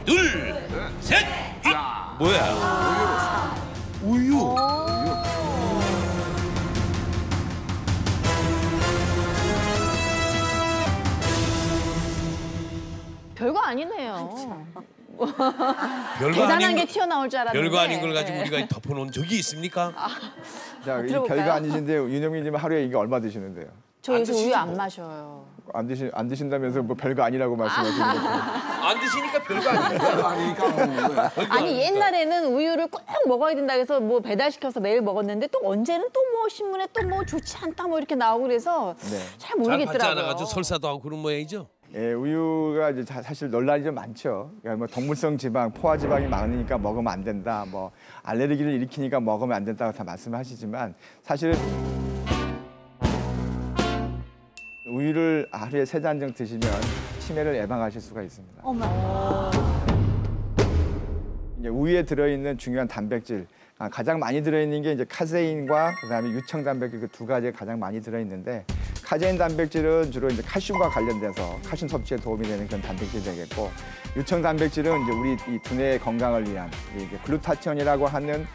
둘, 셋. 뭐야? 우유. 별거 아니네요. 별거 대단한 아닌 게 튀어나올 줄 알았는데. 별거 아닌 걸 가지고 우리가 덮어놓은 적이 있습니까? 자, 이 들어볼까요? 별거 아니신데 윤영민님 하루에 이게 얼마 드시는데요? 저 요새 우유 안 마셔요. 안 드신다면서 뭐 별거 아니라고 말씀하시는 거죠? 안 드시니까 별거 아니니까. 아니 옛날에는 우유를 꼭 먹어야 된다 해서 뭐 배달시켜서 매일 먹었는데 또 언제는 또 뭐 신문에 또 뭐 좋지 않다 뭐 이렇게 나오고 그래서 네. 잘 잘 받지 모르겠더라고요. 않아가지고 설사도 하고 그런 모양이죠. 예, 우유가 이제 사실 논란이 좀 많죠. 그러니까 뭐 동물성 지방, 포화 지방이 많으니까 먹으면 안 된다. 뭐 알레르기를 일으키니까 먹으면 안 된다고 다 말씀하시지만 사실은 우유를 하루에 3잔 정도 드시면 치매를 예방하실 수가 있습니다. 어머. 이제 우유에 들어있는 중요한 단백질, 가장 많이 들어있는 게 이제 카제인과 그다음에 유청 단백질 그 두 가지가 가장 많이 들어있는데 카제인 단백질은 주로 이제 칼슘과 관련돼서 칼슘 섭취에 도움이 되는 그런 단백질이 되겠고 유청 단백질은 이제 우리 이 두뇌 건강을 위한 이게 글루타치온이라고 하는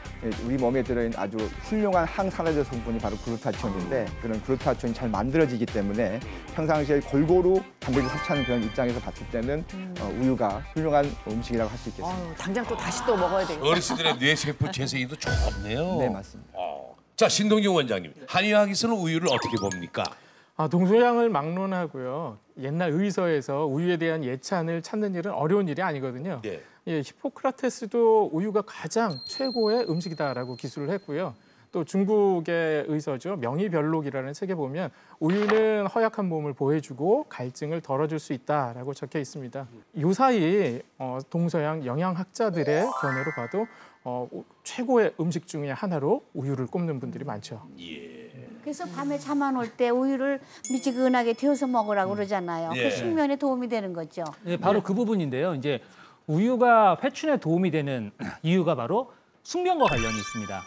우리 몸에 들어있는 아주 훌륭한 항산화제 성분이 바로 글루타치온인데 그런 글루타치온이 잘 만들어지기 때문에 평상시에 골고루 단백질 섭취하는 그런 입장에서 봤을 때는 우유가 훌륭한 음식이라고 할 수 있겠습니다. 당장 또 다시 또 먹어야 되겠다. 어르신들의 뇌세포 재생에도 좋네요. 네, 맞습니다. 자, 신동경 원장님. 한의학에서는 우유를 어떻게 봅니까? 동서양을 막론하고요. 옛날 의서에서 우유에 대한 예찬을 찾는 일은 어려운 일이 아니거든요. 네. 예, 히포크라테스도 우유가 가장 최고의 음식이다라고 기술을 했고요. 또 중국의 의서죠. 명의별록이라는 책에 보면 우유는 허약한 몸을 보호해주고 갈증을 덜어줄 수 있다라고 적혀 있습니다. 요사이 동서양 영양학자들의 견해로 봐도 최고의 음식 중에 하나로 우유를 꼽는 분들이 많죠. 그래서 밤에 잠 안 올 때 우유를 미지근하게 데워서 먹으라고 그러잖아요. 예. 그 숙면에 도움이 되는 거죠. 네, 바로 그 부분인데요. 이제 우유가 회춘에 도움이 되는 이유가 바로 숙면과 관련이 있습니다.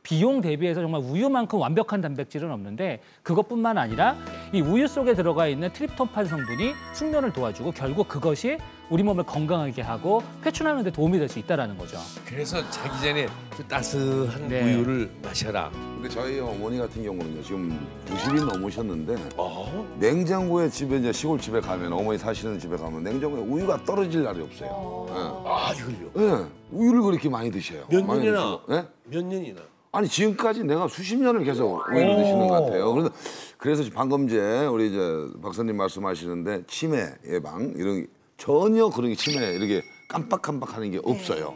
비용 대비해서 정말 우유만큼 완벽한 단백질은 없는데 그것뿐만 아니라 이 우유 속에 들어가 있는 트립토판 성분이 숙면을 도와주고 결국 그것이 우리 몸을 건강하게 하고 회춘하는 데 도움이 될 수 있다는 거죠. 그래서 자기 전에 그 따스한 네. 우유를 마셔라. 근데 저희 어머니 같은 경우는요, 지금 90이 넘으셨는데 어? 냉장고에 집에 이제 시골 집에 가면 어머니 사시는 집에 가면 냉장고에 우유가 떨어질 날이 없어요. 아, 이걸요? 예. 우유를 그렇게 많이 드셔요. 몇 많이 년이나? 드시고. 예? 몇 년이나? 아니 지금까지 내가 수십 년을 계속 우유를 드시는 것 같아요. 그래서 방금 우리 이제 박사님 말씀하시는데 치매 예방 이런 전혀 그런 게 치매 이렇게 깜빡깜빡하는 게 없어요.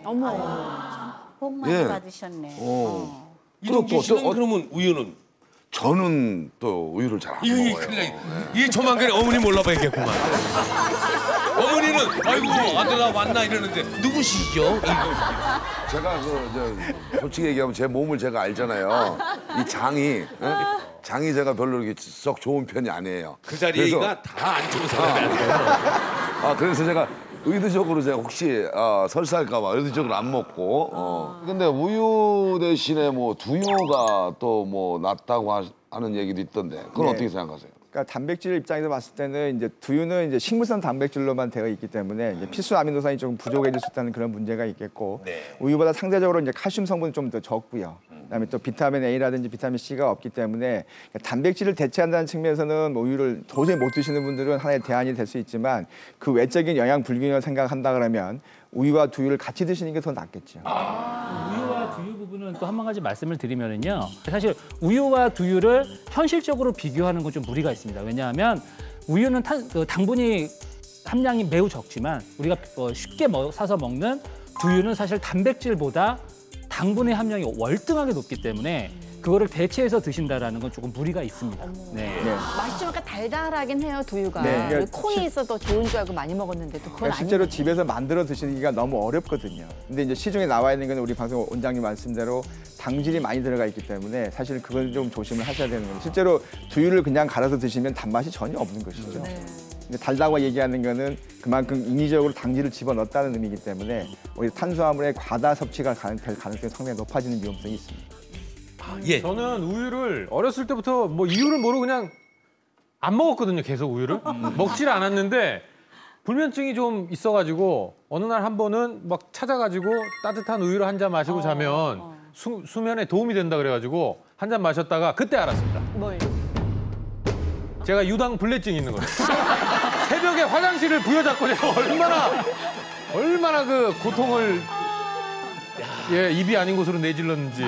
복 많이 예. 받으셨네. 이동규 씨는 그러면 우유는? 저는 또 우유를 잘 안 이게 먹어요. 큰일 나. 이 조만간에 어머니 몰라봐야겠구만. 어머니는 아이고 아들아 왔나 이러는데 누구시죠? 제가 솔직히 얘기하면 제 몸을 제가 알잖아요. 이 장이 예? 장이 제가 별로 이렇게 썩 좋은 편이 아니에요. 그 자리가 다 안 좋은 사람이 아니에요. 그래서 제가 의도적으로 제가 혹시 설사할까 봐 의도적으로 안 먹고. 근데 우유 대신에 뭐 두유가 또 뭐 낫다고 하는 얘기도 있던데 그건 네. 어떻게 생각하세요? 그러니까 단백질 입장에서 봤을 때는 이제 두유는 이제 식물성 단백질로만 되어 있기 때문에 이제 필수 아미노산이 조금 부족해질 수 있다는 그런 문제가 있겠고 우유보다 상대적으로 이제 칼슘 성분이 좀 더 적고요. 그다음에 또 비타민 A라든지 비타민 C가 없기 때문에 단백질을 대체한다는 측면에서는 우유를 도저히 못 드시는 분들은 하나의 대안이 될 수 있지만 그 외적인 영양 불균형을 생각한다 그러면 우유와 두유를 같이 드시는 게 더 낫겠죠. 우유와 두유 부분은 또 한 가지 말씀을 드리면은요. 사실 우유와 두유를 현실적으로 비교하는 건 좀 무리가 있습니다. 왜냐하면 우유는 당분이 함량이 매우 적지만 우리가 쉽게 사서 먹는 두유는 사실 단백질보다 당분의 함량이 월등하게 높기 때문에 그거를 대체해서 드신다라는 건 조금 무리가 있습니다. 네. 맛이 좀 약간 달달하긴 해요, 두유가. 네, 그러니까 콩이 있어서 좋은 줄 알고 많이 먹었는데 또 그건 그러니까 실제로 아니네. 집에서 만들어 드시기가 너무 어렵거든요. 근데 이제 시중에 나와 있는 건 우리 방송 원장님 말씀대로 당질이 많이 들어가 있기 때문에 사실 그건 좀 조심을 하셔야 되는 거예요. 실제로 두유를 그냥 갈아서 드시면 단맛이 전혀 없는 것이죠. 근데 달다고 얘기하는 거는 그만큼 인위적으로 당질을 집어넣었다는 의미이기 때문에 오히려 탄수화물의 과다 섭취가 될 가능성이 상당히 높아지는 위험성이 있습니다. 예. 저는 우유를 어렸을 때부터 뭐 이유를 모르고 그냥 안 먹었거든요. 계속 우유를 먹질 않았는데 불면증이 좀 있어가지고 어느 날 한 번은 막 찾아가지고 따뜻한 우유를 한 잔 마시고 자면 수면에 도움이 된다 그래가지고 한 잔 마셨다가 그때 알았습니다. 뭘? 제가 유당 불내증이 있는 거예요. 새벽에 화장실을 부여잡고 제가 얼마나 그 고통을 입이 아닌 곳으로 내질렀는지.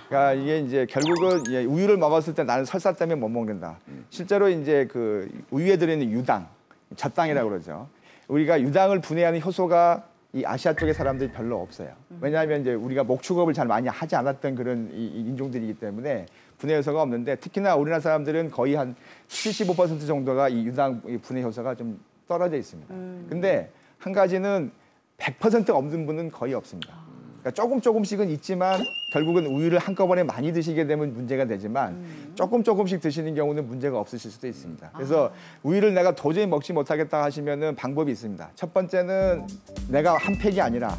그러니까 이게 이제 결국은 우유를 먹었을 때 나는 설사 때문에 못 먹는다. 실제로 이제 그 우유에 들어있는 유당, 젖당이라고 그러죠. 우리가 유당을 분해하는 효소가 이 아시아 쪽의 사람들이 별로 없어요. 왜냐하면 이제 우리가 목축업을 잘 많이 하지 않았던 그런 이 인종들이기 때문에 분해 효소가 없는데 특히나 우리나라 사람들은 거의 한 75% 정도가 이 유당 분해 효소가 좀 떨어져 있습니다. 근데 한 가지는 100% 없는 분은 거의 없습니다. 그러니까 조금씩은 있지만 결국은 우유를 한꺼번에 많이 드시게 되면 문제가 되지만 조금씩 드시는 경우는 문제가 없으실 수도 있습니다. 그래서 우유를 내가 도저히 먹지 못하겠다 하시면은 방법이 있습니다. 첫 번째는 내가 한 팩이 아니라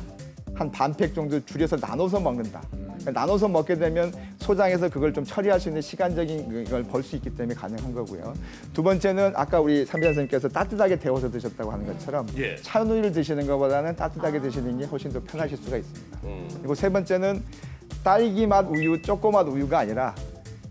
한 반 팩 정도 줄여서 나눠서 먹는다. 그러니까 나눠서 먹게 되면 소장에서 그걸 좀 처리할 수 있는 시간적인 걸 벌 수 있기 때문에 가능한 거고요. 두 번째는 아까 우리 삼비 선생님께서 따뜻하게 데워서 드셨다고 하는 것처럼 찬 우유를 드시는 것보다는 따뜻하게 드시는 게 훨씬 더 편하실 수가 있습니다. 그리고 세 번째는 딸기 맛 우유, 초코 맛 우유가 아니라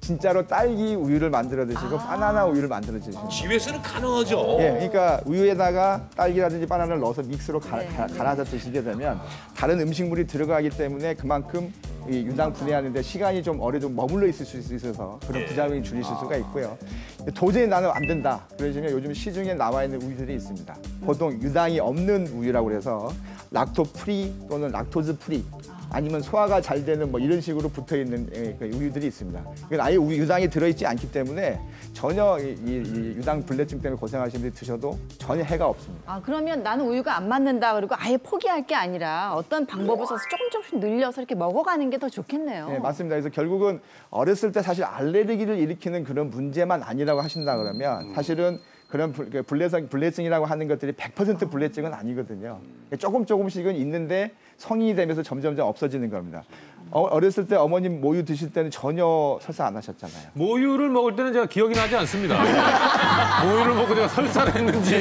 진짜로 딸기 우유를 만들어 드시고 바나나 우유를 만들어 드시고 집에서는 가능하죠. 예, 그러니까 우유에다가 딸기라든지 바나나를 넣어서 믹스로 갈아서 드시게 되면 다른 음식물이 들어가기 때문에 그만큼 이 유당 분해하는데 시간이 좀 오래 좀 머물러 있을 수 있어서 그런 부작용이 줄이실 수가 있고요. 도저히 나는 안 된다. 그러시면 요즘 시중에 나와 있는 우유들이 있습니다. 보통 유당이 없는 우유라고 해서 락토 프리 또는 락토즈 프리 아니면 소화가 잘 되는 뭐 이런 식으로 붙어 있는 우유들이 있습니다. 이건 아예 유당이 들어있지 않기 때문에 전혀 이 유당 불내증 때문에 고생하시는 분들이 드셔도 전혀 해가 없습니다. 아, 그러면 나는 우유가 안 맞는다 그리고 아예 포기할 게 아니라 어떤 방법을 써서 조금씩 늘려서 이렇게 먹어가는 게 더 좋겠네요. 네, 맞습니다. 그래서 결국은 어렸을 때 사실 알레르기를 일으키는 그런 문제만 아니라고 하신다 그러면 사실은 그런 불내증이라고 하는 것들이 100% 불내증은 아니거든요. 조금씩은 있는데 성인이 되면서 점점 없어지는 겁니다. 어렸을 때 어머님 모유 드실 때는 전혀 설사 안 하셨잖아요. 모유를 먹을 때는 제가 기억이 나지 않습니다. 모유를 먹고 제가 설사를 했는지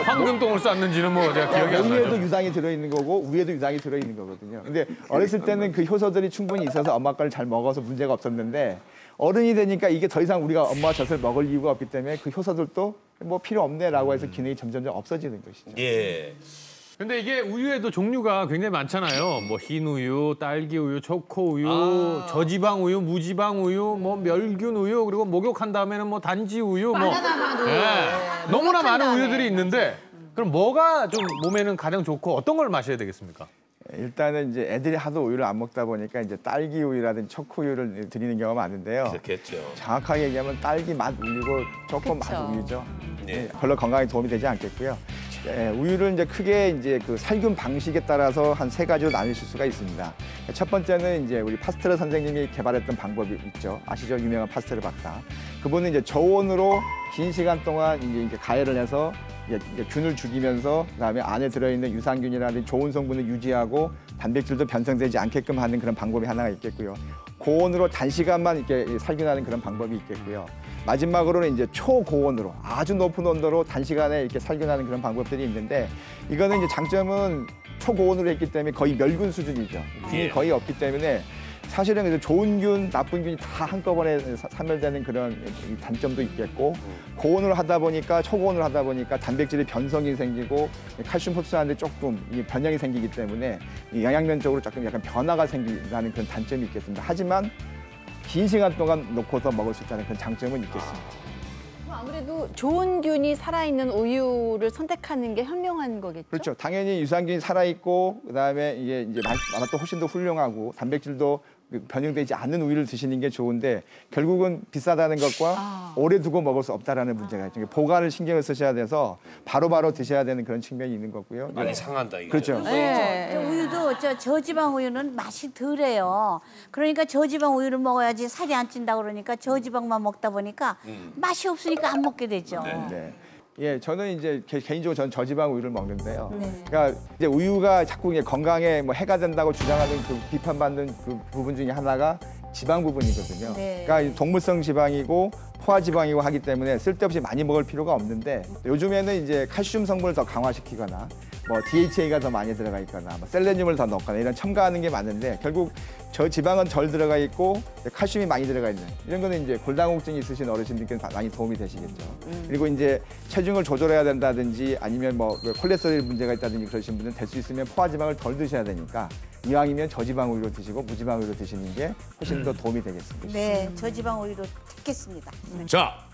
황금똥을 쌌는지는 뭐 제가 기억이 안 나죠. 모유에도 유당이 들어있는 거고 우유에도 유당이 들어있는 거거든요. 근데 어렸을 때는 그 효소들이 충분히 있어서 엄마 거를 잘 먹어서 문제가 없었는데 어른이 되니까 이게 더 이상 우리가 엄마 젖을 먹을 이유가 없기 때문에 그 효소들도 뭐 필요 없네라고 해서 기능이 점점 없어지는 것이죠. 예. 근데 이게 우유에도 종류가 굉장히 많잖아요. 뭐 흰 우유, 딸기 우유, 초코 우유, 저지방 우유, 무지방 우유, 뭐 멸균 우유, 그리고 목욕한 다음에는 뭐 단지 우유, 바나나 우유. 예. 너무나 많은 우유들이 있는데 그럼 뭐가 좀 몸에는 가장 좋고 어떤 걸 마셔야 되겠습니까? 일단은 이제 애들이 하도 우유를 안 먹다 보니까 이제 딸기 우유라든지 초코 우유를 드리는 경우가 많은데요. 그렇겠죠. 정확하게 얘기하면 딸기 맛 우유고 초코 맛 그쵸. 우유죠. 네. 별로 건강에 도움이 되지 않겠고요. 우유를 이제 크게 이제 그 살균 방식에 따라서 한 3가지로 나뉘실 수가 있습니다. 첫 번째는 이제 우리 파스테르 선생님이 개발했던 방법이 있죠. 아시죠? 유명한 파스테르 박사. 그분은 이제 저온으로 긴 시간 동안 이제 가열을 해서 이제 균을 죽이면서 그다음에 안에 들어있는 유산균이라든지 좋은 성분을 유지하고 단백질도 변성되지 않게끔 하는 그런 방법이 하나가 있겠고요. 고온으로 단시간만 이렇게 살균하는 그런 방법이 있겠고요. 마지막으로는 이제 초고온으로 아주 높은 온도로 단시간에 이렇게 살균하는 그런 방법들이 있는데 이거는 이제 장점은 초고온으로 했기 때문에 거의 멸균 수준이죠. 균이 거의 없기 때문에 사실은 그래서 좋은 균, 나쁜 균이 다 한꺼번에 사멸되는 그런 단점도 있겠고 고온으로 하다 보니까 초고온으로 하다 보니까 단백질의 변성이 생기고 칼슘 흡수하는데 조금 변형이 생기기 때문에 영양면적으로 조금 약간 변화가 생기는 그런 단점이 있겠습니다. 하지만 긴 시간 동안 놓고서 먹을 수 있다는 그런 장점은 있겠습니다. 아무래도 좋은 균이 살아있는 우유를 선택하는 게 현명한 거겠죠? 그렇죠. 당연히 유산균이 살아있고 그다음에 이게 이제 맛도 훨씬 더 훌륭하고 단백질도 변형되지 않는 우유를 드시는 게 좋은데 결국은 비싸다는 것과 오래 두고 먹을 수 없다라는 문제가 있죠. 보관을 신경을 쓰셔야 돼서 바로바로 드셔야 되는 그런 측면이 있는 거고요. 많이 상한다 이거. 그렇죠. 저 우유도 저지방 우유는 맛이 덜해요. 그러니까 저지방 우유를 먹어야지 살이 안 찐다 그러니까 저지방만 먹다 보니까 맛이 없으니까 안 먹게 되죠. 네. 예, 저는 이제 개인적으로 저는 저지방 우유를 먹는데요. 그러니까 이제 우유가 자꾸 이제 건강에 뭐 해가 된다고 주장하는 그 비판받는 그 부분 중에 하나가 지방 부분이거든요. 네. 그러니까 동물성 지방이고 포화 지방이고 하기 때문에 쓸데없이 많이 먹을 필요가 없는데 요즘에는 이제 칼슘 성분을 더 강화시키거나 뭐 DHA가 더 많이 들어가 있거나 뭐 셀레늄을 더 넣거나 이런 첨가하는 게 많은데 결국 저 지방은 덜 들어가 있고 칼슘이 많이 들어가 있는 이런 거는 이제 골다공증이 있으신 어르신들께 많이 도움이 되시겠죠. 그리고 이제 체중을 조절해야 된다든지 아니면 뭐 콜레스테롤 문제가 있다든지 그러신 분은 될 수 있으면 포화 지방을 덜 드셔야 되니까 이왕이면 저지방 우유로 드시고 무지방 우유로 드시는 게 훨씬 더 도움이 되겠습니다. 네, 저지방 우유로 택했습니다. 자,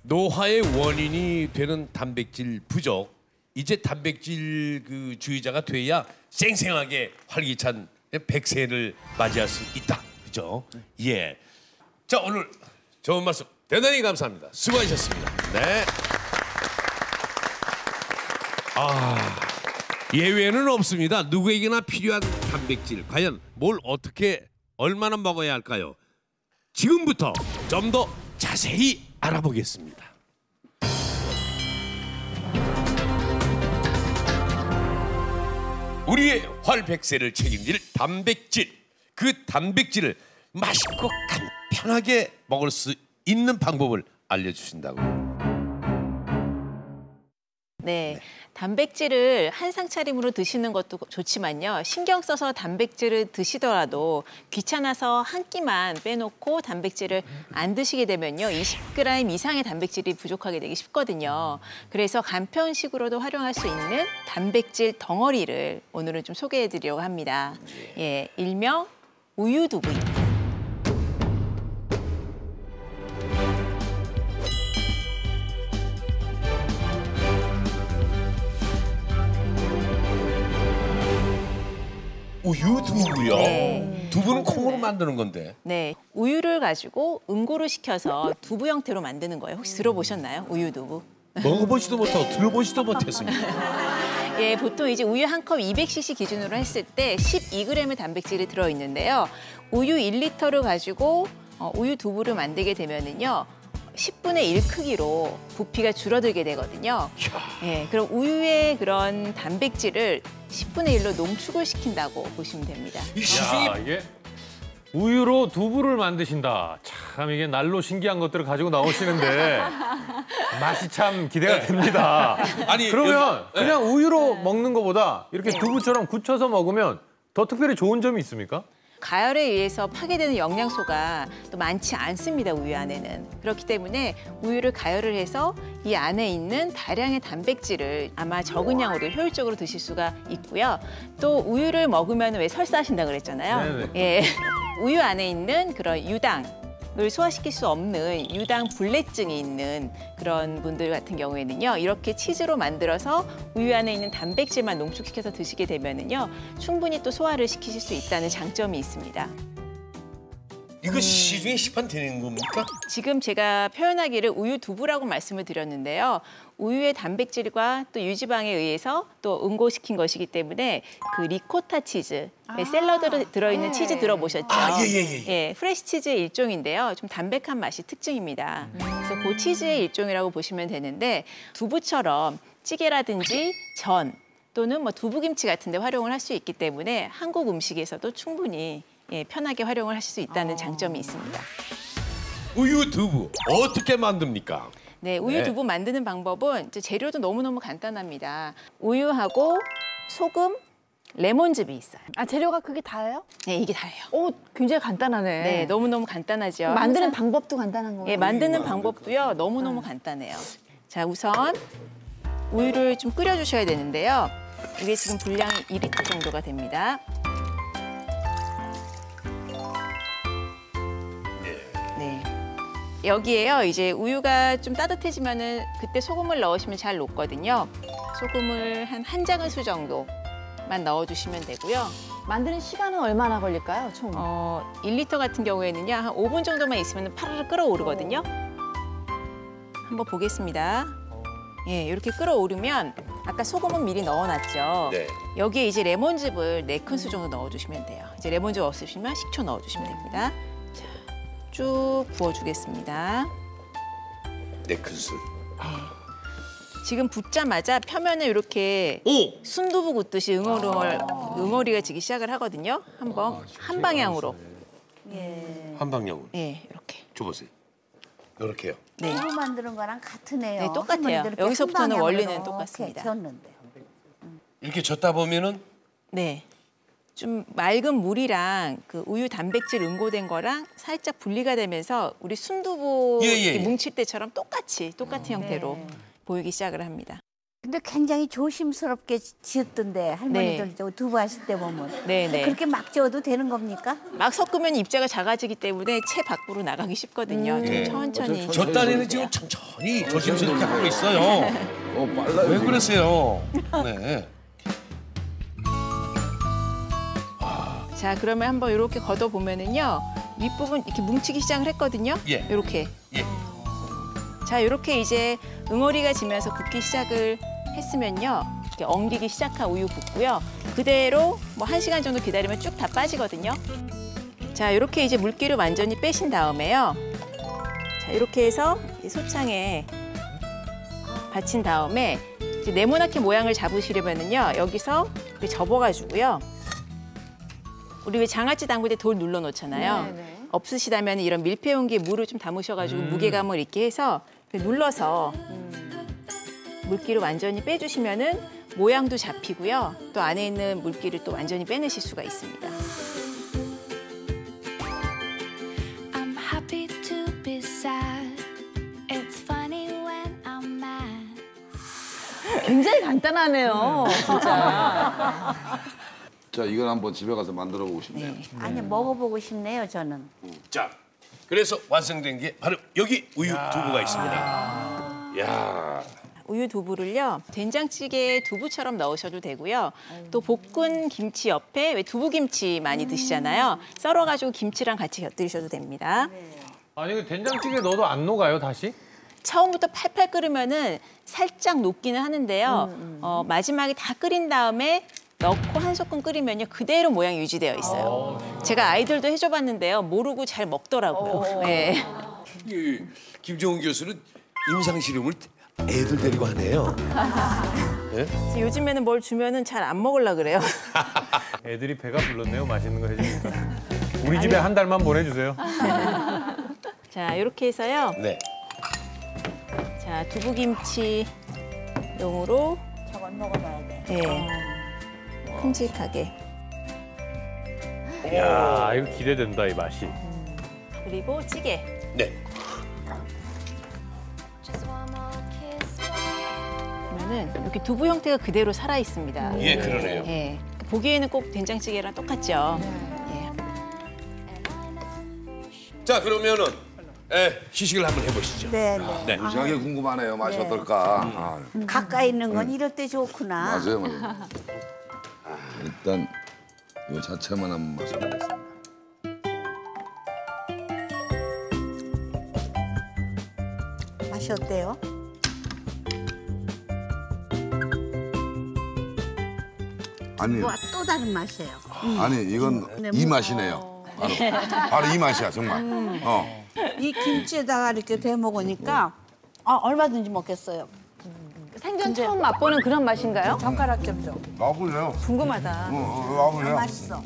노화의 원인이 되는 단백질 부족. 이제 단백질 그 주의자가 돼야 쌩쌩하게 활기찬 100세를 맞이할 수 있다. 그죠? 예. 자, 오늘 좋은 말씀 대단히 감사합니다. 수고하셨습니다. 네. 예외는 없습니다. 누구에게나 필요한 단백질. 과연 뭘 어떻게 얼마나 먹어야 할까요? 지금부터 좀 더 자세히 알아보겠습니다. 우리의 활백세를 책임질 단백질. 그 단백질을 맛있고 간편하게 먹을 수 있는 방법을 알려주신다고요. 네, 단백질을 한상 차림으로 드시는 것도 좋지만요. 신경 써서 단백질을 드시더라도 귀찮아서 한 끼만 빼놓고 단백질을 안 드시게 되면요. 20g 이상의 단백질이 부족하게 되기 쉽거든요. 그래서 간편식으로도 활용할 수 있는 단백질 덩어리를 오늘은 좀 소개해드리려고 합니다. 예, 일명 우유두부입니다. 우유두부요? 네. 두부는 콩으로 만드는 건데. 네, 우유를 가지고 응고를 시켜서 두부 형태로 만드는 거예요. 혹시 들어보셨나요? 우유두부? 먹어보지도 못하고 들어보지도 못했습니다. 예, 보통 이제 우유 한 컵 200cc 기준으로 했을 때 12g의 단백질이 들어있는데요. 우유 1리터를 가지고 우유 두부를 만들게 되면은요. 10분의 1 크기로 부피가 줄어들게 되거든요. 예, 그럼 우유의 그런 단백질을 10분의 1로 농축을 시킨다고 보시면 됩니다. 이 시중에 야, 이게 우유로 두부를 만드신다. 참 이게 날로 신기한 것들을 가지고 나오시는데 맛이 참 기대가 됩니다. 아니, 그러면 여기- 그냥 우유로 먹는 것보다 이렇게 두부처럼 굳혀서 먹으면 더 특별히 좋은 점이 있습니까? 가열에 의해서 파괴되는 영양소가 또 많지 않습니다, 우유 안에는. 그렇기 때문에 우유를 가열을 해서 이 안에 있는 다량의 단백질을 아마 적은 양으로 효율적으로 드실 수가 있고요. 또 우유를 먹으면 왜 설사하신다 그랬잖아요. 네네. 예, 우유 안에 있는 그런 유당을 소화시킬 수 없는 유당 불내증이 있는 그런 분들 같은 경우에는요. 이렇게 치즈로 만들어서 우유 안에 있는 단백질만 농축시켜서 드시게 되면은요. 충분히 또 소화를 시키실 수 있다는 장점이 있습니다. 이거 시중에 시판되는 겁니까? 지금 제가 표현하기를 우유 두부라고 말씀을 드렸는데요. 우유의 단백질과 또 유지방에 의해서 또 응고시킨 것이기 때문에 그 리코타 치즈, 샐러드에 들어있는 치즈 들어보셨죠? 예, 프레시 치즈의 일종인데요. 좀 담백한 맛이 특징입니다. 그래서 그 치즈의 일종이라고 보시면 되는데 두부처럼 찌개라든지 전 또는 뭐 두부김치 같은 데 활용을 할 수 있기 때문에 한국 음식에서도 충분히 편하게 활용을 하실 수 있다는 장점이 있습니다. 우유두부 어떻게 만듭니까? 네, 우유 두부 만드는 방법은 이제 재료도 너무너무 간단합니다. 우유하고 소금, 레몬즙이 있어요. 아, 재료가 그게 다예요? 네, 이게 다예요. 오, 굉장히 간단하네. 네, 너무너무 간단하죠. 만드는 항상- 방법도 간단한 거예요? 예, 만드는 방법도요. 너무너무 간단해요. 자, 우선 우유를 좀 끓여주셔야 되는데요. 이게 지금 분량이 2리터 정도가 됩니다. 네. 여기에요. 이제 우유가 좀 따뜻해지면은 그때 소금을 넣으시면 잘 녹거든요. 소금을 한 장은수 정도만 넣어주시면 되고요. 만드는 시간은 얼마나 걸릴까요, 총? 1리터 같은 경우에는요. 한 5분 정도만 있으면 파르르 끓어오르거든요. 한번 보겠습니다. 예, 이렇게 끓어오르면 아까 소금은 미리 넣어놨죠. 네. 여기에 이제 레몬즙을 4큰술 정도 넣어주시면 돼요. 이제 레몬즙 없으시면 식초 넣어주시면 됩니다. 자, 쭉 부어주겠습니다. 4큰술. 지금 붓자마자 표면에 이렇게 오! 순두부 굽듯이 응어리가 지기 시작을 하거든요. 한번 한 방향으로 예. 한방향으로. 네, 이렇게. 줘보세요. 이렇게요. 네. 새로 만드는 거랑 같으네요. 네, 똑같아요. 할머니들 이렇게 여기서부터는 한 방향으로 원리는 이렇게 똑같습니다. 졌는데. 이렇게 젓다 보면은 네. 좀 맑은 물이랑 그 우유 단백질 응고된 거랑 살짝 분리가 되면서 우리 순두부 예, 예, 이렇게 예. 뭉칠 때처럼 똑같은 형태로 네. 보이기 시작을 합니다. 근데 굉장히 조심스럽게 지었던데 할머니들 저 두부 하실 때 보면 네, 네. 그렇게 막 지어도 되는 겁니까? 막 섞으면 입자가 작아지기 때문에 채 밖으로 나가기 쉽거든요. 좀 예. 천천히. 저 딴에는 지금 천천히 조심스럽게 하고 있어요. 빨라요. 왜 그러세요? 네. 자, 그러면 한번 이렇게 걷어 보면은요. 윗부분 이렇게 뭉치기 시작을 했거든요. 예. 이렇게. 예. 자, 이렇게 이제 응어리가 지면서 붓기 시작을 했으면요. 이렇게 엉기기 시작한 우유 붓고요. 그대로 뭐 1시간 정도 기다리면 쭉 다 빠지거든요. 자, 이렇게 이제 물기를 완전히 빼신 다음에요. 자, 이렇게 해서 이 소창에 받친 다음에 이제 네모나게 모양을 잡으시려면은요. 여기서 이렇게 접어가지고요. 우리 왜 장아찌 담글 때 돌 눌러 놓잖아요. 네네. 없으시다면 이런 밀폐 용기에 물을 좀 담으셔가지고 무게감을 있게 해서 이렇게 눌러서 물기를 완전히 빼주시면은 모양도 잡히고요. 또 안에 있는 물기를 또 완전히 빼내실 수가 있습니다. I'm happy to be sad. It's funny when I'm mad. 굉장히 간단하네요, 진짜. 자, 이걸 한번 집에 가서 만들어 보고 싶네요. 아니 먹어보고 싶네요 저는. 자, 그래서 완성된 게 바로 여기 우유 두부가 있습니다. 야, 우유 두부를요. 된장찌개에 두부처럼 넣으셔도 되고요. 또 볶은 김치 옆에 왜 두부김치 많이 드시잖아요. 썰어가지고 김치랑 같이 곁들이셔도 됩니다. 아니 그 된장찌개 넣어도 안 녹아요 다시? 처음부터 팔팔 끓으면은 살짝 녹기는 하는데요. 마지막에 다 끓인 다음에 넣고 한 소끔 끓이면요 그대로 모양이 유지되어 있어요. 제가 아이들도 해줘봤는데요 모르고 잘 먹더라고요. 네. 이 김정은 교수는 임상실험을 애들 데리고 하네요. 그래서 요즘에는 뭘 주면은 잘 안 먹으려 그래요. 애들이 배가 불렀네요. 맛있는 거 해주니까. 우리 집에 한 달만 보내주세요. 자 이렇게 해서요. 네. 자 두부김치 용으로 저건 먹어봐야 돼. 예, 큼직하게 야 이거 기대된다 이 맛이. 그리고 찌개. 네. Just one more kiss. 그러면은 이렇게 두부 형태가 그대로 살아 있습니다. 예, 그러네요. 예, 보기에는 꼭 된장찌개랑 똑같죠. 예. 자, 그러면은 시식을 한번 해보시죠. 네, 네. 무지하게 궁금하네요. 맛이 어떨까. 아, 가까이 있는 건 이럴 때 좋구나. 맞아요, 맞아요. 일단 이 자체만 한번 맛보겠습니다. 맛이 어때요? 아니, 뭐 또 다른 맛이에요. 아니 이건 이 맛이네요. 바로 이 맛이야 정말. 이 김치에다가 이렇게 대 먹으니까 얼마든지 먹겠어요. 생전 처음 맛보는 그런 맛인가요? 젓가락 좀 줘. 나와보세요. 궁금하다. 나와보세요. 맛있어.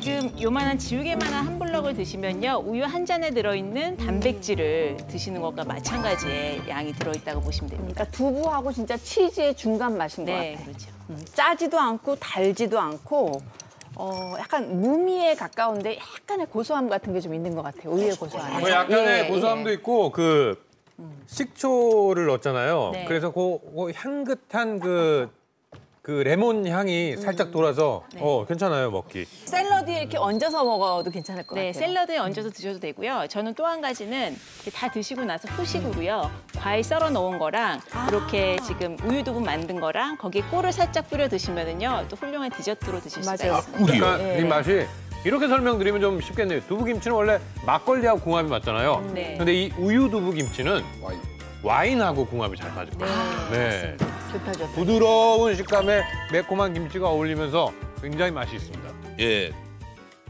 지금 요만한 지우개만한 한 블럭을 드시면요 우유 한 잔에 들어있는 단백질을 드시는 것과 마찬가지의 양이 들어있다고 보시면 됩니다. 그러니까 두부하고 진짜 치즈의 중간 맛인 것 네, 같아요. 그렇죠. 짜지도 않고 달지도 않고 약간 무미에 가까운데 약간의 고소함 같은 게 좀 있는 것 같아요. 우유의 고소함. 뭐 약간의 예, 고소함도 예. 있고 그 식초를 넣었잖아요. 네. 그래서 그 향긋한 그 레몬 향이 살짝 돌아서 괜찮아요 먹기. 샐러드에 이렇게 얹어서 먹어도 괜찮을 것 네, 같아요. 샐러드에 얹어서 드셔도 되고요. 저는 또 한 가지는 이렇게 다 드시고 나서 후식으로요. 과일 썰어 놓은 거랑 이렇게 지금 우유 두부 만든 거랑 거기에 꿀을 살짝 뿌려 드시면은요. 또 훌륭한 디저트로 드실 수가 맞아요. 있습니다. 약간 이 맛이 이렇게 설명드리면 좀 쉽겠네요. 두부김치는 원래 막걸리하고 궁합이 맞잖아요. 네. 근데 이 우유 두부김치는 와인하고 궁합이 잘 맞을 거예요. 네. 좋다, 좋다. 부드러운 식감에 매콤한 김치가 어울리면서 굉장히 맛이 있습니다. 예,